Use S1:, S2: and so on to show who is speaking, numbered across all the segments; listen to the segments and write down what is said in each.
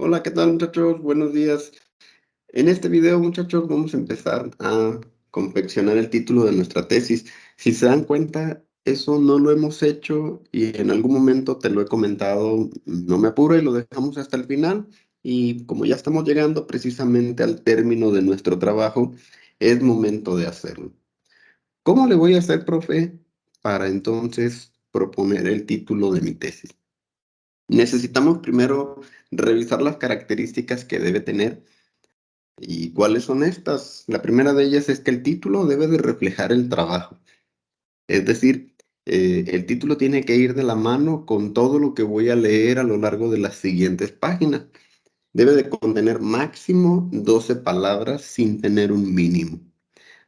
S1: Hola, ¿qué tal muchachos? Buenos días. En este video, muchachos, vamos a empezar a confeccionar el título de nuestra tesis. Si se dan cuenta, eso no lo hemos hecho y en algún momento te lo he comentado, no me apuro y lo dejamos hasta el final. Y como ya estamos llegando precisamente al término de nuestro trabajo, es momento de hacerlo. ¿Cómo le voy a hacer, profe, para entonces proponer el título de mi tesis? Necesitamos primero revisar las características que debe tener. ¿Y cuáles son estas? La primera de ellas es que el título debe de reflejar el trabajo. Es decir, el título tiene que ir de la mano con todo lo que voy a leer a lo largo de las siguientes páginas. Debe de contener máximo 12 palabras sin tener un mínimo.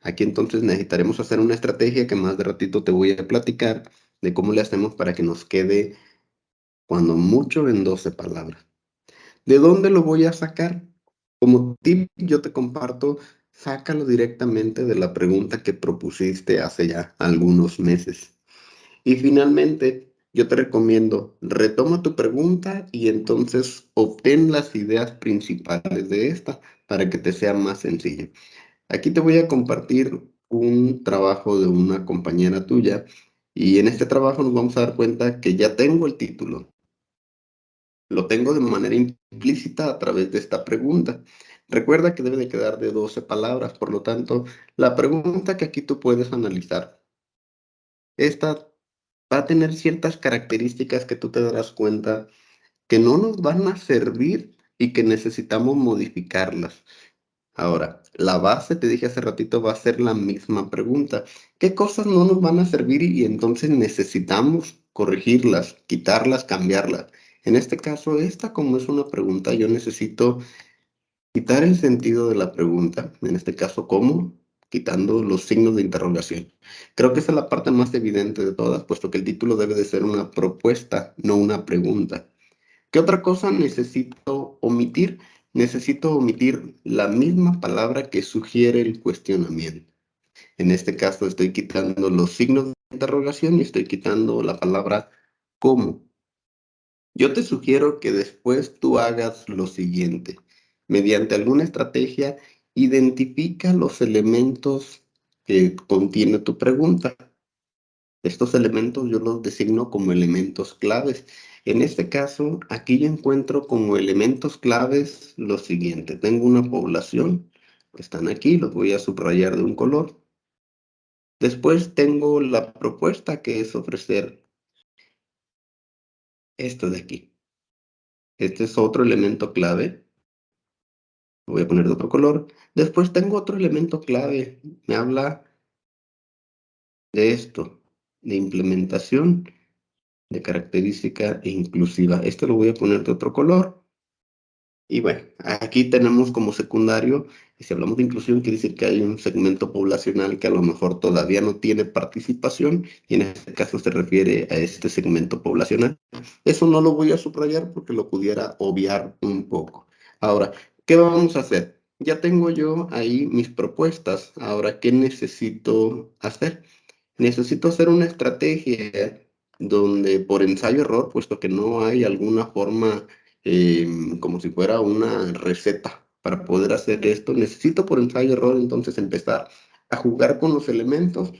S1: Aquí entonces necesitaremos hacer una estrategia que más de ratito te voy a platicar de cómo le hacemos para que nos quede cuando mucho en 12 palabras. ¿De dónde lo voy a sacar? Como tip, yo te comparto, sácalo directamente de la pregunta que propusiste hace ya algunos meses. Y finalmente, yo te recomiendo, retoma tu pregunta y entonces obtén las ideas principales de esta para que te sea más sencillo. Aquí te voy a compartir un trabajo de una compañera tuya y en este trabajo nos vamos a dar cuenta que ya tengo el título. Lo tengo de manera implícita a través de esta pregunta. Recuerda que debe de quedar de 12 palabras, por lo tanto, la pregunta que aquí tú puedes analizar, esta va a tener ciertas características que tú te darás cuenta que no nos van a servir y que necesitamos modificarlas. Ahora, la base, te dije hace ratito, va a ser la misma pregunta. ¿Qué cosas no nos van a servir y entonces necesitamos corregirlas, quitarlas, cambiarlas? En este caso, esta como es una pregunta, yo necesito quitar el sentido de la pregunta. En este caso, ¿cómo? Quitando los signos de interrogación. Creo que esa es la parte más evidente de todas, puesto que el título debe de ser una propuesta, no una pregunta. ¿Qué otra cosa necesito omitir? Necesito omitir la misma palabra que sugiere el cuestionamiento. En este caso estoy quitando los signos de interrogación y estoy quitando la palabra cómo. Yo te sugiero que después tú hagas lo siguiente. Mediante alguna estrategia, identifica los elementos que contiene tu pregunta. Estos elementos yo los designo como elementos claves. En este caso, aquí yo encuentro como elementos claves lo siguiente. Tengo una población, están aquí, los voy a subrayar de un color. Después tengo la propuesta que es ofrecer esto de aquí. Este es otro elemento clave, lo voy a poner de otro color. Después tengo otro elemento clave, me habla de esto, de implementación de característica inclusiva. Este lo voy a poner de otro color. Y bueno, aquí tenemos como secundario, y si hablamos de inclusión, quiere decir que hay un segmento poblacional que a lo mejor todavía no tiene participación, y en este caso se refiere a este segmento poblacional. Eso no lo voy a subrayar porque lo pudiera obviar un poco. Ahora, ¿qué vamos a hacer? Ya tengo yo ahí mis propuestas. Ahora, ¿qué necesito hacer? Necesito hacer una estrategia donde por ensayo-error, puesto que no hay alguna forma como si fuera una receta para poder hacer esto, necesito por ensayo-error entonces empezar a jugar con los elementos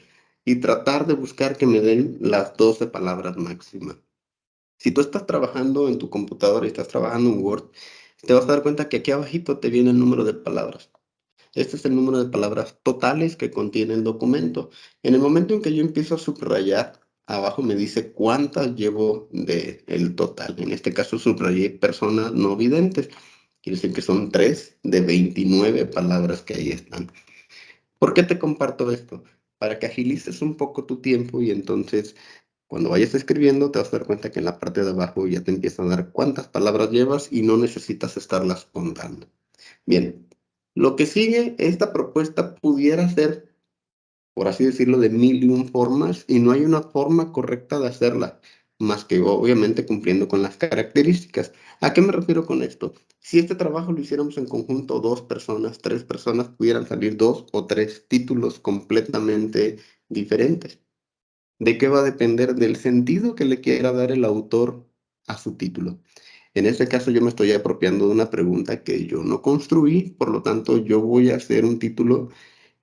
S1: y tratar de buscar que me den las 12 palabras máximas. Si tú estás trabajando en tu computadora y estás trabajando en Word, te vas a dar cuenta que aquí abajito te viene el número de palabras. Este es el número de palabras totales que contiene el documento. En el momento en que yo empiezo a subrayar, abajo me dice cuántas llevo de el total. En este caso subrayé personas no videntes. Quiere decir que son 3 de 29 palabras que ahí están. ¿Por qué te comparto esto? Para que agilices un poco tu tiempo y entonces cuando vayas escribiendo te vas a dar cuenta que en la parte de abajo ya te empieza a dar cuántas palabras llevas y no necesitas estarlas contando. Bien, lo que sigue, esta propuesta pudiera ser, por así decirlo, de mil y un formas y no hay una forma correcta de hacerla, más que obviamente cumpliendo con las características. ¿A qué me refiero con esto? Si este trabajo lo hiciéramos en conjunto, dos personas, tres personas, pudieran salir dos o tres títulos completamente diferentes. ¿De qué va a depender? Del sentido que le quiera dar el autor a su título. En este caso yo me estoy apropiando de una pregunta que yo no construí, por lo tanto yo voy a hacer un título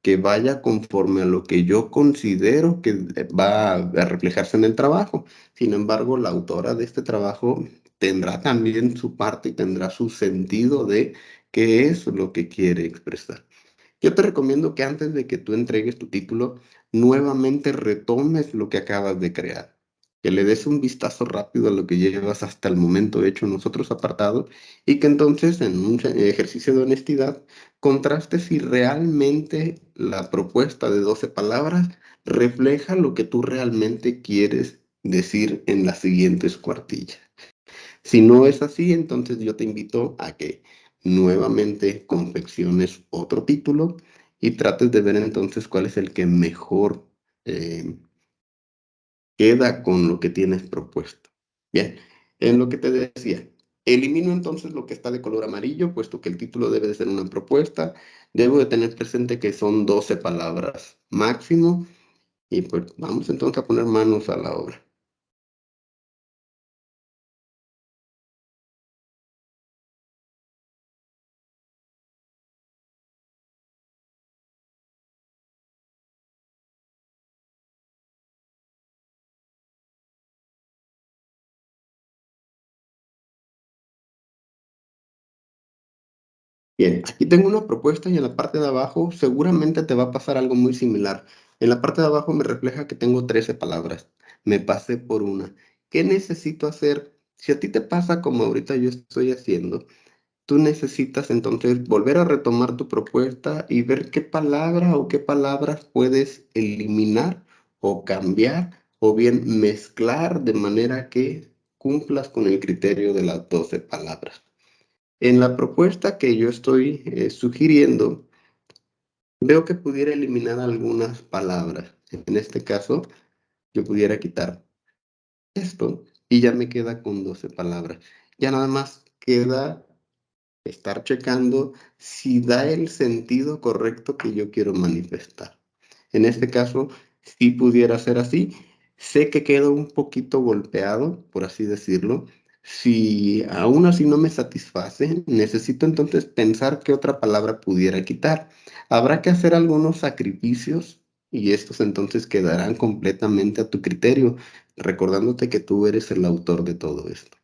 S1: que vaya conforme a lo que yo considero que va a reflejarse en el trabajo. Sin embargo, la autora de este trabajo tendrá también su parte y tendrá su sentido de qué es lo que quiere expresar. Yo te recomiendo que antes de que tú entregues tu título, nuevamente retomes lo que acabas de crear, que le des un vistazo rápido a lo que llevas hasta el momento hecho en los otros apartados y que entonces en un ejercicio de honestidad contrastes si realmente la propuesta de 12 palabras refleja lo que tú realmente quieres decir en las siguientes cuartillas. Si no es así, entonces yo te invito a que nuevamente confecciones otro título y trates de ver entonces cuál es el que mejor eh, queda con lo que tienes propuesto. Bien, en lo que te decía, elimino entonces lo que está de color amarillo, puesto que el título debe de ser una propuesta. Debo de tener presente que son 12 palabras máximo y pues vamos entonces a poner manos a la obra. Bien, aquí tengo una propuesta y en la parte de abajo seguramente te va a pasar algo muy similar. En la parte de abajo me refleja que tengo 13 palabras. Me pasé por una. ¿Qué necesito hacer? Si a ti te pasa como ahorita yo estoy haciendo, tú necesitas entonces volver a retomar tu propuesta y ver qué palabra o qué palabras puedes eliminar o cambiar o bien mezclar de manera que cumplas con el criterio de las 12 palabras. En la propuesta que yo estoy sugiriendo, veo que pudiera eliminar algunas palabras. En este caso, yo pudiera quitar esto y ya me queda con 12 palabras. Ya nada más queda estar checando si da el sentido correcto que yo quiero manifestar. En este caso, si pudiera ser así, sé que quedo un poquito golpeado, por así decirlo. Si aún así no me satisface, necesito entonces pensar qué otra palabra pudiera quitar. Habrá que hacer algunos sacrificios y estos entonces quedarán completamente a tu criterio, recordándote que tú eres el autor de todo esto.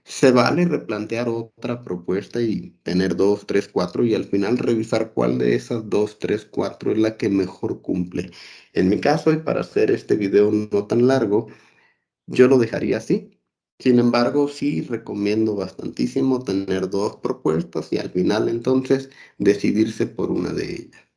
S1: Se vale replantear otra propuesta y tener dos, tres, cuatro y al final revisar cuál de esas dos, tres, cuatro es la que mejor cumple. En mi caso, y para hacer este video no tan largo, yo lo dejaría así. Sin embargo, sí recomiendo bastantísimo tener dos propuestas y al final entonces decidirse por una de ellas.